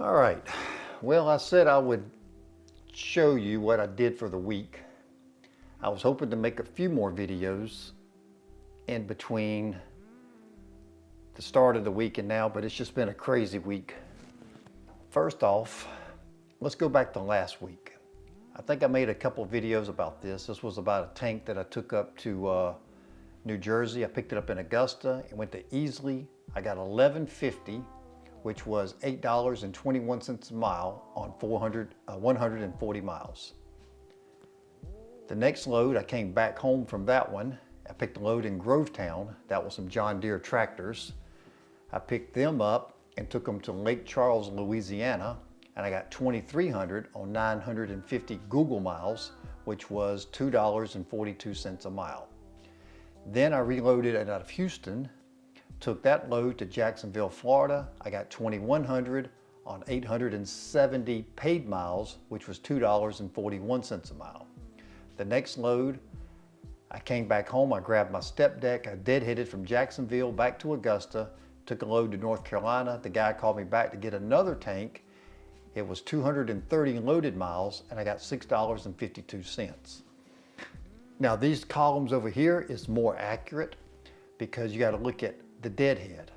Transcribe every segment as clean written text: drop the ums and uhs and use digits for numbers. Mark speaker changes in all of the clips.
Speaker 1: All right, well, I said I would show you what I did for the week. I was hoping to make a few more videos in between the start of the week and now, but it's just been a crazy week. First off, let's go back to last week. I think I made a couple of videos about this. This was about a tank that I took up to New Jersey. I picked it up in Augusta. It went to Easley. I got $11.50, which was $8.21 a mile on 140 miles. The next load, I came back home from that one. I picked a load in Grovetown. That was some John Deere tractors. I picked them up and took them to Lake Charles, Louisiana, and I got $2,300 on 950 Google miles, which was $2.42 a mile. Then I reloaded it out of Houston, took that load to Jacksonville, Florida. I got $2,100 on 870 paid miles, which was $2.41 a mile. The next load, I came back home, I grabbed my step deck, I deadheaded from Jacksonville back to Augusta, took a load to North Carolina. The guy called me back to get another tank. It was 230 loaded miles, and I got $6.52. Now these columns over here is more accurate because you got to look at the deadhead.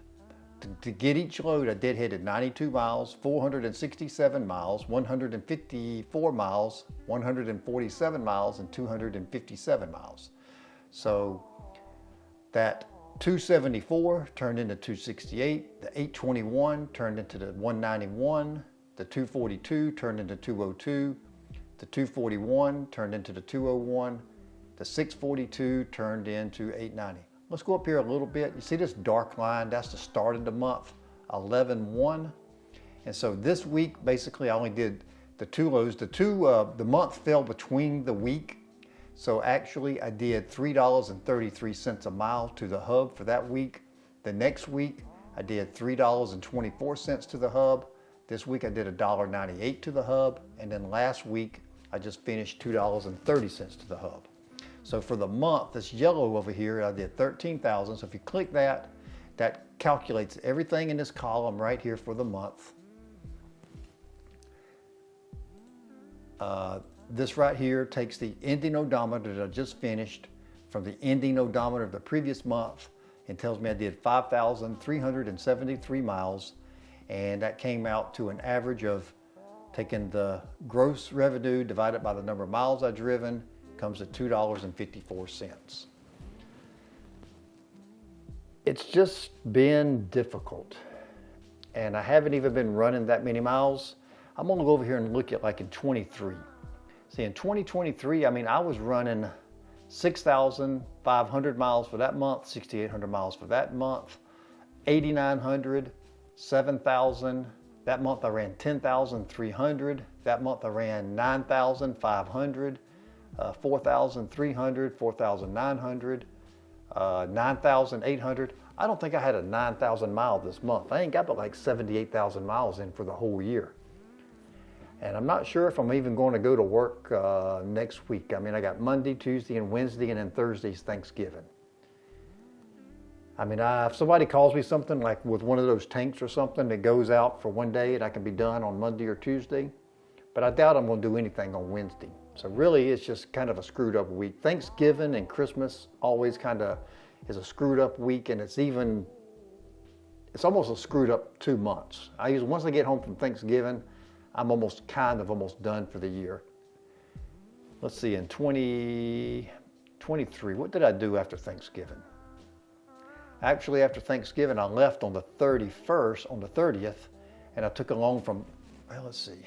Speaker 1: To get each load, I deadheaded 92 miles, 467 miles, 154 miles, 147 miles, and 257 miles. So that 274 turned into 268, the 821 turned into the 191, the 242 turned into 202, the 241 turned into the 201, the 642 turned into 890. Let's go up here a little bit. You see this dark line? That's the start of the month, 11/1. And so this week, basically, I only did the two loads. The month fell between the week. So actually, I did $3.33 a mile to the hub for that week. The next week, I did $3.24 to the hub. This week, I did $1.98 to the hub. And then last week, I just finished $2.30 to the hub. So for the month, this yellow over here, I did 13,000. So if you click that, that calculates everything in this column right here for the month. This right here takes the ending odometer that I just finished from the ending odometer of the previous month and tells me I did 5,373 miles. And that came out to an average of taking the gross revenue divided by the number of miles I've driven, comes to $2.54. It's just been difficult. And I haven't even been running that many miles. I'm gonna go over here and look at like in 23. See, in 2023, I mean, I was running 6,500 miles for that month, 6,800 miles for that month, 8,900, 7,000. That month I ran 10,300. That month I ran 9,500. 4,300, 4,900, 9,800. I don't think I had a 9,000 mile this month. I ain't got but like 78,000 miles in for the whole year. And I'm not sure if I'm even going to go to work next week. I mean, I got Monday, Tuesday, and Wednesday, and then Thursday's Thanksgiving. I mean, if somebody calls me something like with one of those tanks or something that goes out for one day and I can be done on Monday or Tuesday, but I doubt I'm going to do anything on Wednesday. So really, it's just kind of a screwed up week. Thanksgiving and Christmas always kind of is a screwed up week, and it's almost a screwed up 2 months. Once I get home from Thanksgiving, I'm almost done for the year. Let's see, in 2023, what did I do after Thanksgiving? Actually, after Thanksgiving, I left on the 31st, on the 30th, and I took along from, well, let's see.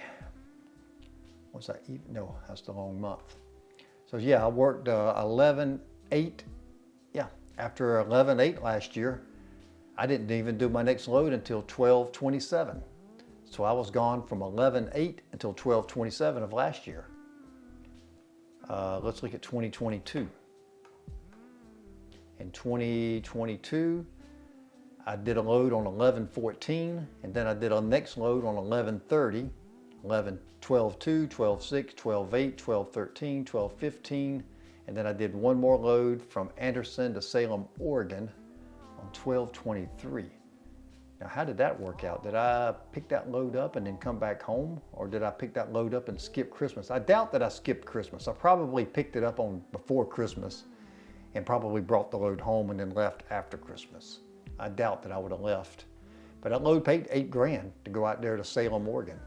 Speaker 1: What's that? No, that's the wrong month. So yeah, I worked 11/8. Yeah, after 11/8 last year, I didn't even do my next load until 12/27. So I was gone from 11/8 until 12/27 of last year. Let's look at 2022. In 2022, I did a load on 11/14, and then I did a next load on 11/30, 12/2, 12/6, 12/8, 12/13, 12/15, and then I did one more load from Anderson to Salem, Oregon on 12/23. Now, how did that work out? Did I pick that load up and then come back home? Or did I pick that load up and skip Christmas? I doubt that I skipped Christmas. I probably picked it up on before Christmas and probably brought the load home and then left after Christmas. I doubt that I would have left. But that load paid $8,000 to go out there to Salem, Oregon.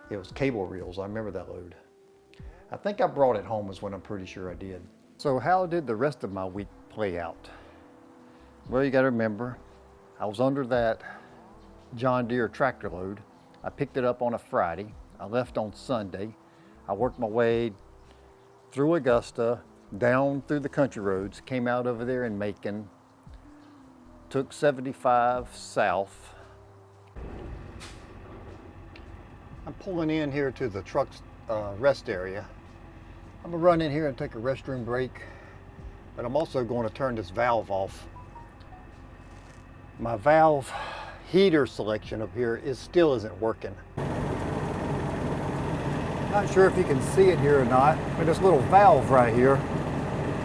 Speaker 1: It was cable reels. I remember that load. I think I brought it home is what I'm pretty sure I did. So how did the rest of my week play out? Well, you got to remember, I was under that John Deere tractor load. I picked it up on a Friday. I left on Sunday. I worked my way through Augusta, down through the country roads, came out over there in Macon, took 75 south. I'm pulling in here to the truck's rest area. I'm gonna run in here and take a restroom break, but I'm also going to turn this valve off. My valve heater selection up here still isn't working. Not sure if you can see it here or not, but this little valve right here,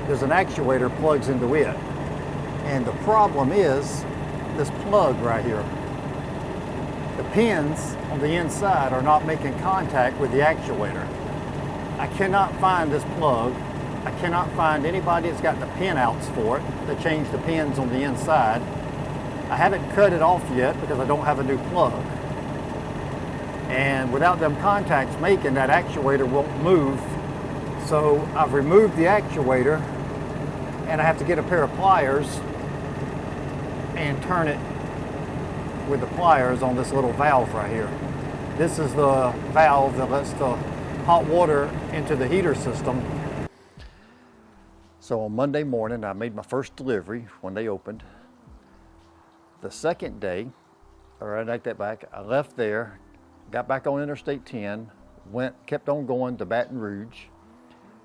Speaker 1: there's an actuator plugs into it. And the problem is this plug right here. The pins on the inside are not making contact with the actuator. I cannot find this plug. I cannot find anybody that's got the pin outs for it to change the pins on the inside. I haven't cut it off yet because I don't have a new plug. And without them contacts making, that actuator won't move. So I've removed the actuator and I have to get a pair of pliers and turn it with the pliers on this little valve right here. This is the valve that lets the hot water into the heater system. So on Monday morning, I made my first delivery when they opened. The second day, or I take that back, I left there, got back on Interstate 10, kept on going to Baton Rouge.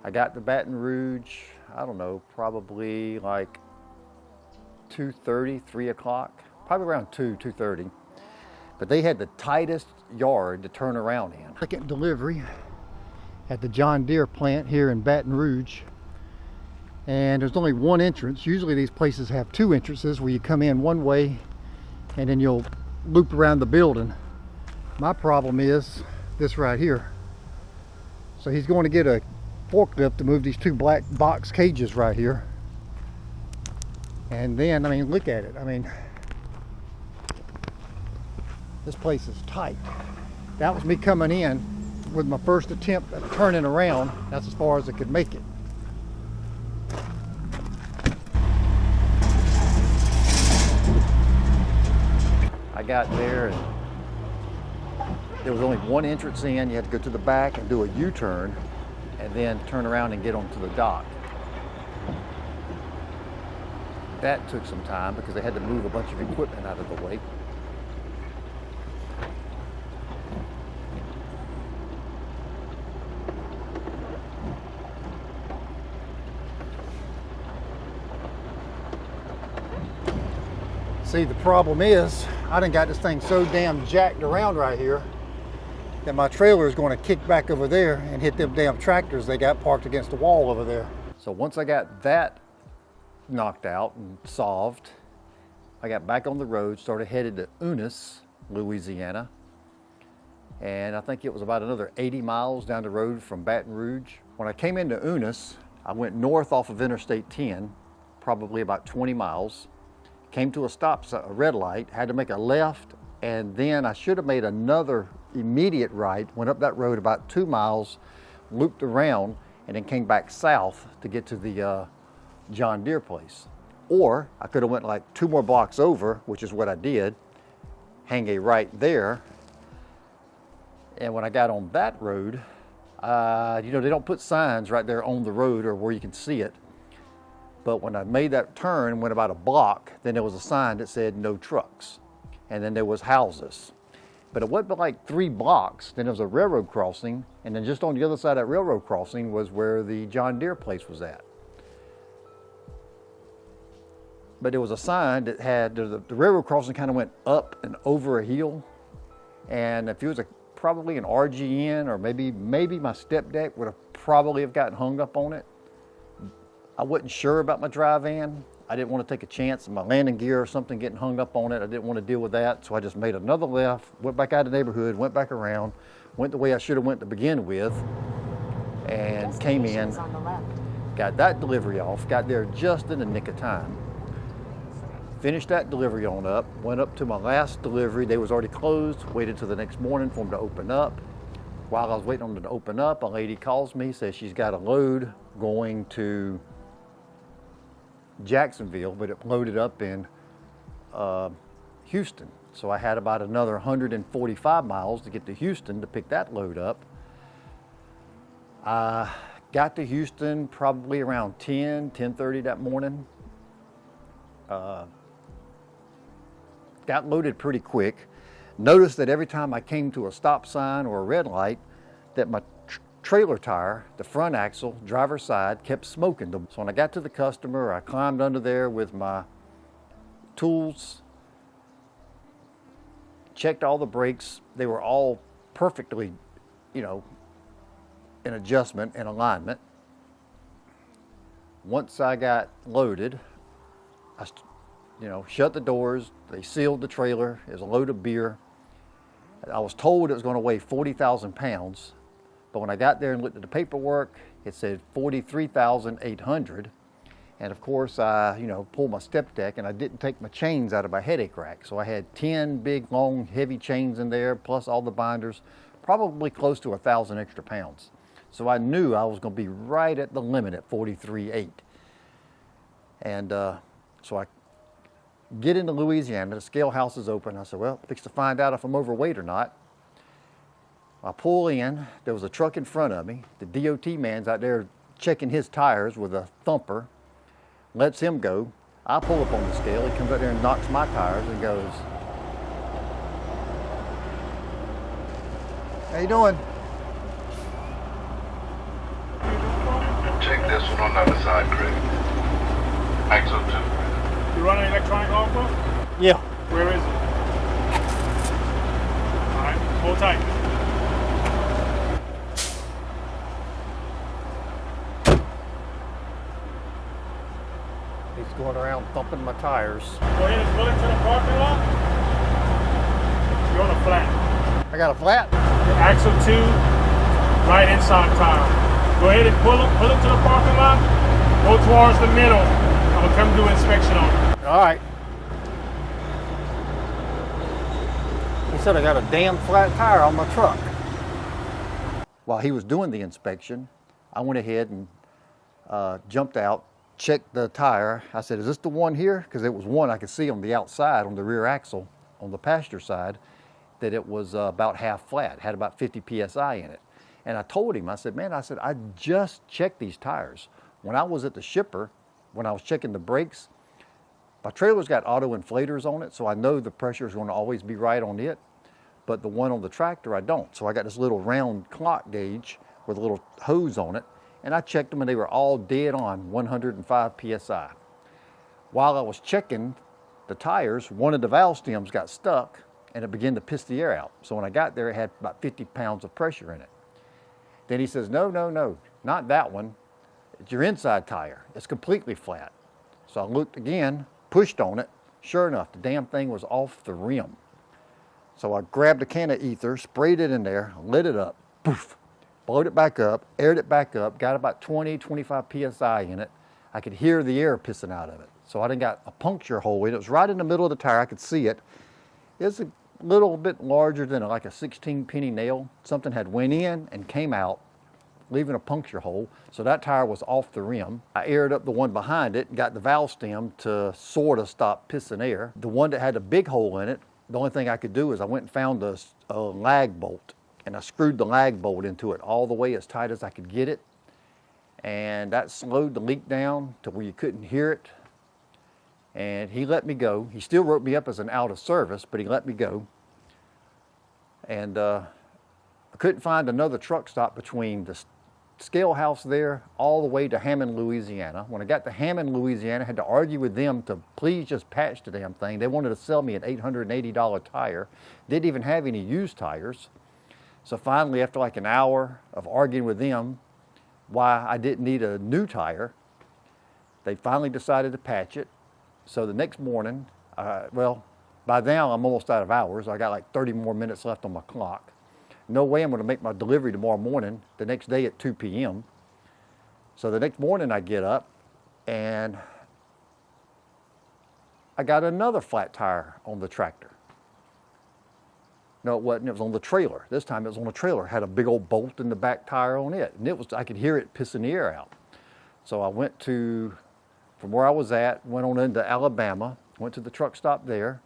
Speaker 1: I got to Baton Rouge, I don't know, probably like 2:30, 3 o'clock, probably around 2:30. But they had the tightest yard to turn around in. Second delivery at the John Deere plant here in Baton Rouge. And there's only one entrance. Usually these places have two entrances where you come in one way and then you'll loop around the building. My problem is this right here. So he's going to get a forklift to move these two black box cages right here. And then, I mean, look at it. I mean, this place is tight. That was me coming in with my first attempt at turning around. That's as far as I could make it. I got there and there was only one entrance in. You had to go to the back and do a U-turn and then turn around and get onto the dock. That took some time because they had to move a bunch of equipment out of the way. See, the problem is, I done got this thing so damn jacked around right here that my trailer is going to kick back over there and hit them damn tractors they got parked against the wall over there. So once I got that knocked out and solved, I got back on the road, started headed to Eunice, Louisiana. And I think it was about another 80 miles down the road from Baton Rouge. When I came into Eunice, I went north off of Interstate 10, probably about 20 miles. Came to a red light, had to make a left, and then I should have made another immediate right, went up that road about 2 miles, looped around, and then came back south to get to the John Deere place. Or I could have went like 2 more blocks over, which is what I did, hang a right there, and when I got on that road, you know, they don't put signs right there on the road or where you can see it. But when I made that turn and went about a block, then there was a sign that said no trucks. And then there was houses. But it went like 3 blocks, then there was a railroad crossing, and then just on the other side of that railroad crossing was where the John Deere place was at. But there was a sign that had, the railroad crossing kind of went up and over a hill. And if it was probably an RGN or maybe my step deck would have probably have gotten hung up on it. I wasn't sure about my dry van. I didn't want to take a chance of my landing gear or something getting hung up on it. I didn't want to deal with that, so I just made another left, went back out of the neighborhood, went back around, went the way I should have went to begin with, and came in, got that delivery off, got there just in the nick of time. Finished that delivery on up, went up to my last delivery. They was already closed, waited till the next morning for them to open up. While I was waiting on them to open up, a lady calls me, says she's got a load going to Jacksonville, but it loaded up in Houston. So I had about another 145 miles to get to Houston to pick that load up. I got to Houston probably around 10:30 that morning. Got loaded pretty quick. Noticed that every time I came to a stop sign or a red light, that my trailer tire, the front axle, driver's side, kept smoking. So when I got to the customer, I climbed under there with my tools, checked all the brakes. They were all perfectly, in adjustment and alignment. Once I got loaded, I shut the doors. They sealed the trailer. It was a load of beer. I was told it was going to weigh 40,000 pounds, but when I got there and looked at the paperwork, it said 43,800. And of course, I, pulled my step deck, and I didn't take my chains out of my headache rack. So I had 10 big, long, heavy chains in there, plus all the binders, probably close to 1,000 extra pounds. So I knew I was going to be right at the limit at 43.8. And so I get into Louisiana, the scale house is open. I said, well, fix to find out if I'm overweight or not. I pull in, there was a truck in front of me. The DOT man's out there checking his tires with a thumper, lets him go. I pull up on the scale, he comes out there and knocks my tires and goes, how you doing?
Speaker 2: Check this one on the other side, Craig. Axle 2.
Speaker 3: You running electronic logbook?
Speaker 1: Yeah.
Speaker 3: Where is it? All right, hold tight.
Speaker 1: He's going around thumping my tires.
Speaker 3: Go ahead and pull into the parking lot. You're on a flat.
Speaker 1: I got a flat?
Speaker 3: Axle 2, right inside tire. Go ahead and pull it to the parking lot. Go towards the middle. I'm gonna come do an inspection on it.
Speaker 1: All right. He said I got a damn flat tire on my truck. While he was doing the inspection, I went ahead and jumped out, checked the tire. I said, is this the one here? Because it was one I could see on the outside, on the rear axle, on the passenger side, that it was about half flat, had about 50 PSI in it. And I told him, I said, I just checked these tires. When I was at the shipper, when I was checking the brakes, my trailer's got auto inflators on it, so I know the pressure is going to always be right on it, but the one on the tractor, I don't. So I got this little round clock gauge with a little hose on it, and I checked them and they were all dead on 105 PSI. While I was checking the tires, one of the valve stems got stuck and it began to piss the air out. So when I got there, it had about 50 pounds of pressure in it. Then he says, no, not that one. It's your inside tire. It's completely flat. So I looked again, pushed on it. Sure enough, the damn thing was off the rim. So I grabbed a can of ether, sprayed it in there, lit it up, poof, blowed it back up, aired it back up, got about 20-25 PSI in it. I could hear the air pissing out of it. So I done got a puncture hole in it. It was right in the middle of the tire. I could see it. It's a little bit larger than like a 16 penny nail. Something had went in and came out, leaving a puncture hole. So that tire was off the rim. I aired up the one behind it and got the valve stem to sort of stop pissing air. The one that had a big hole in it, the only thing I could do is I went and found a lag bolt, and I screwed the lag bolt into it all the way as tight as I could get it. And that slowed the leak down to where you couldn't hear it. And he let me go. He still wrote me up as an out of service, but he let me go. And I couldn't find another truck stop between the scale house there all the way to Hammond, Louisiana. When I got to Hammond, Louisiana, I had to argue with them to please just patch the damn thing. They wanted to sell me an $880 tire. Didn't even have any used tires. So finally, after like an hour of arguing with them why I didn't need a new tire, they finally decided to patch it. So the next morning, well, by now I'm almost out of hours. I got like 30 more minutes left on my clock. No way I'm going to make my delivery tomorrow morning, the next day at 2 p.m. So the next morning I get up and I got another flat tire on the tractor. No, it wasn't. It was on the trailer. This time it was on the trailer. It had a big old bolt in the back tire on it. And I could hear it pissing the air out. So I went from where I was at, went on into Alabama, went to the truck stop there,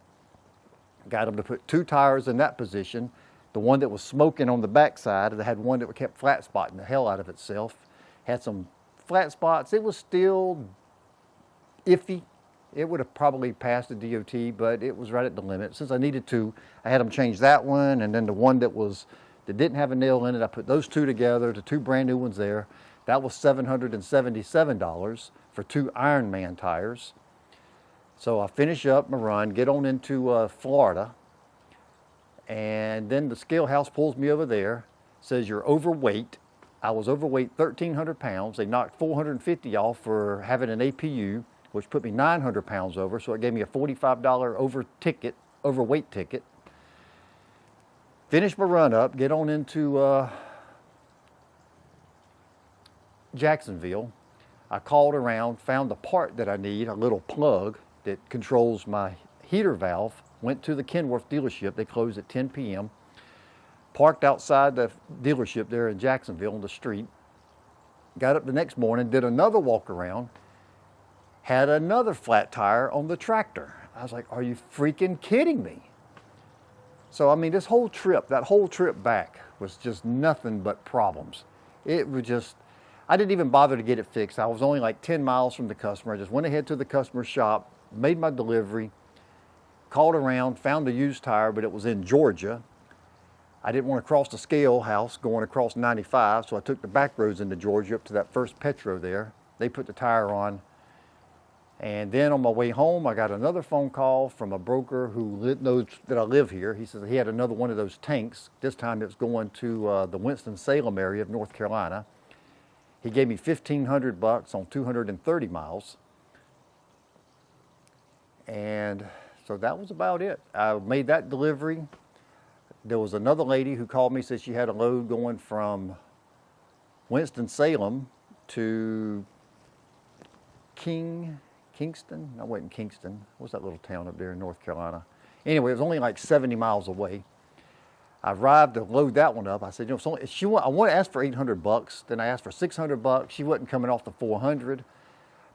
Speaker 1: got them to put 2 tires in that position. The one that was smoking on the backside, they had one that kept flat spotting the hell out of itself. Had some flat spots. It was still iffy. It would have probably passed the DOT, but it was right at the limit. Since I needed to, I had them change that one, and then the one that didn't have a nail in it, I put those 2 together, the 2 brand new ones there. That was $777 for 2 Ironman tires. So I finish up my run, get on into Florida, and then the scale house pulls me over there, says you're overweight. I was overweight 1,300 pounds. They knocked 450 off for having an APU, which put me 900 pounds over, so it gave me a $45 overweight ticket. Finish my run up, get on into Jacksonville. I called around, found the part that I need, a little plug that controls my heater valve, went to the Kenworth dealership. They closed at 10 p.m. Parked outside the dealership there in Jacksonville on the street. Got up the next morning, did another walk around, had another flat tire on the tractor. I was like, are you freaking kidding me? So, I mean, that whole trip back was just nothing but problems. It was just, I didn't even bother to get it fixed. I was only like 10 miles from the customer. I just went ahead to the customer's shop, made my delivery, called around, found a used tire, but it was in Georgia. I didn't want to cross the scale house going across 95, so I took the back roads into Georgia up to that first Petro there. They put the tire on. And then on my way home, I got another phone call from a broker who knows that I live here. He says he had another one of those tanks. This time it was going to the Winston-Salem area of North Carolina. He gave me $1,500 on 230 miles. And so that was about it. I made that delivery. There was another lady who called me, said she had a load going from Winston-Salem to Kingston? No, it wasn't Kingston. What's that little town up there in North Carolina? Anyway, it was only like 70 miles away. I arrived to load that one up. I said, I want to ask for $800. Then I asked for $600. She wasn't coming off the 400.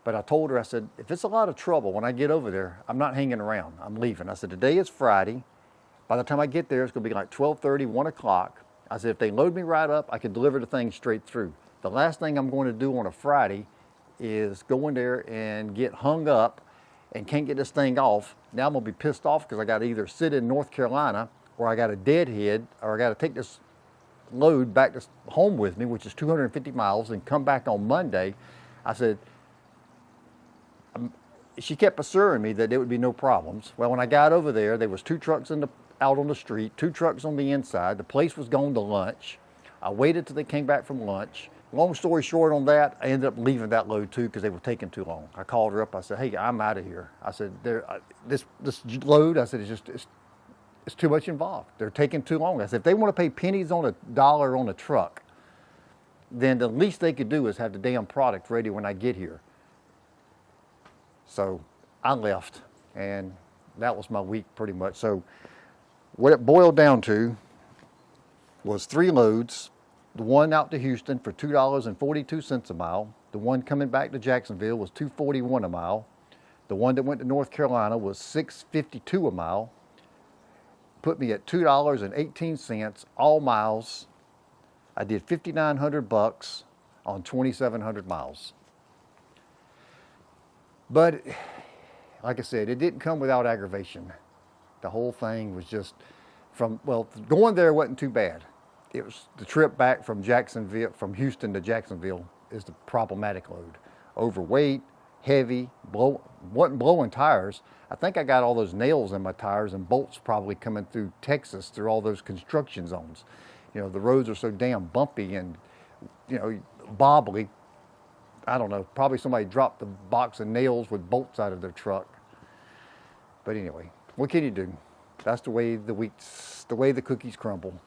Speaker 1: But I told her, I said, if it's a lot of trouble when I get over there, I'm not hanging around. I'm leaving. I said, today is Friday. By the time I get there, it's going to be like 12:30, 1 o'clock. I said, if they load me right up, I can deliver the thing straight through. The last thing I'm going to do on a Friday is go in there and get hung up and can't get this thing off. Now I'm going to be pissed off because I got to either sit in North Carolina or I got a deadhead or I got to take this load back to home with me, which is 250 miles, and come back on Monday. I said, she kept assuring me that there would be no problems. Well, when I got over there, there was 2 trucks out on the street, 2 trucks on the inside. The place was going to lunch. I waited till they came back from lunch. Long story short on that, I ended up leaving that load too because they were taking too long. I called her up. I said, hey, I'm out of here. I said, this load, I said, it's too much involved. They're taking too long. I said, if they want to pay pennies on a dollar on a truck, then the least they could do is have the damn product ready when I get here. So I left, and that was my week pretty much. So what it boiled down to was 3 loads. The one out to Houston for $2.42 a mile. The one coming back to Jacksonville was $2.41 a mile. The one that went to North Carolina was $6.52 a mile. Put me at $2.18 all miles. I did $5,900 on 2,700 miles. But like I said, it didn't come without aggravation. The whole thing was just going there wasn't too bad. It was the trip back from Houston to Jacksonville is the problematic load. Overweight, heavy, wasn't blowing tires. I think I got all those nails in my tires and bolts probably coming through Texas through all those construction zones. The roads are so damn bumpy and, bobbly. I don't know, probably somebody dropped a box of nails with bolts out of their truck. But anyway, what can you do? That's the way the cookies crumble.